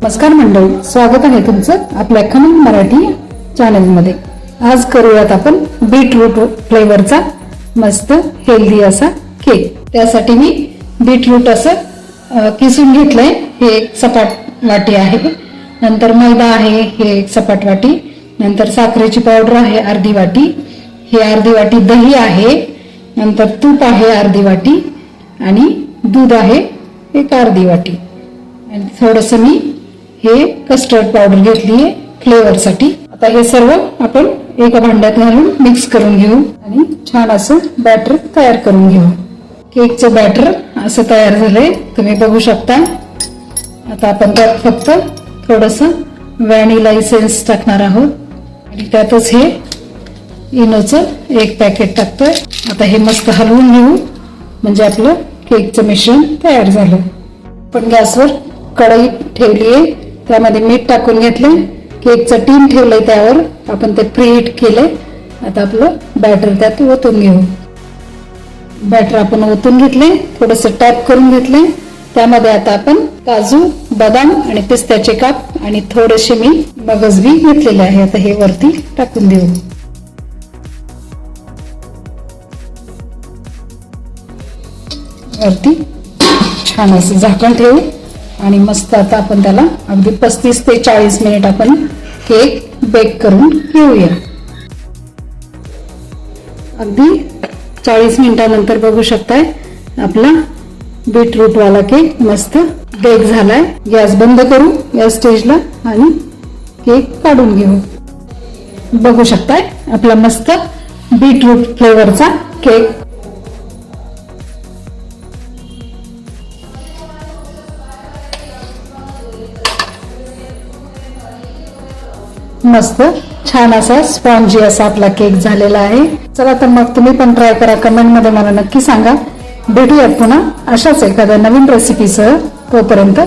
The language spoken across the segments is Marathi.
नमस्कार मंडळी, स्वागत आहे तुमचं आपल्या खमंग मराठी चॅनलमध्ये। आज करूयात आपण बीटरूट फ्लेवरचा मस्त हेल्दी असा केक। त्यासाठी मी बीटरूट असं किसून घेतलंय, हे एक सपाट वाटी आहे। नंतर मैदा आहे, हे एक सपाट वाटी। नंतर साखरेची पावडर आहे अर्धी वाटी, हे अर्धी वाटी दही आहे। नंतर तूप आहे अर्धी वाटी आणि दूध आहे एक अर्धी वाटी। आणि थोडंसं मी हे कस्टर्ड पावडर घेतली आहे फ्लेवरसाठी। आता हे सर्व आपण एका भांड्यात घालून मिक्स करून घेऊ आणि छान असं बॅटर तयार करून घेऊ। केकचं बॅटर असं तयार झालंय, तुम्ही बघू शकता। आता आपण त्यात फक्त थोडंसं व्हॅनिला इसेन्स टाकणार आहोत आणि त्यातच हे इनोचं एक पॅकेट टाकतोय। आता हे मस्त हलवून घेऊ, म्हणजे आपलं केकचं मिश्रण तयार झालं। पण गॅसवर कढई ठेवली आहे, त्यामध्ये मीठ टाकून घेतले, केकचं टीन ठेवलंय, त्यावर आपण ते प्रीहीट केलंय। आता आपलं बॅटर त्यात ओतून घेऊ। बॅटर आपण ओतून घेतले, थोडंसं टॅप करून घेतले। त्यामध्ये आता आपण काजू, बदाम आणि पिस्त्याचे काप आणि थोडेसे मी मगज बी घेतलेले आहे। आता हे वरती टाकून देऊ। वरती छान असं झाकण ठेवू आणि मस्त आता आपण त्याला अगदी 35 ते 40 मिनिट आपण केक बेक करून घेऊया। अगदी 40 मिनिटानंतर बघू शकताय आपला बीटरूट वाला केक मस्त बेक झालाय। गॅस बंद करू या स्टेजला आणि केक काढून घेऊ। बघू शकताय आपला मस्त बीटरूट फ्लेवरचा केक मस्त छान असा स्पॉन्जी असा आपला केक झालेला आहे। चला तर मग तुम्ही पण ट्राय करा, कमेंट मध्ये मला नक्की सांगा। भेटूयात पुन्हा अशाच एखाद्या नवीन रेसिपीसह। तोपर्यंत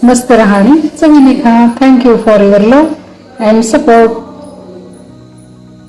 मस्त राहा आणि चवीने खा। Thank you for your love and support.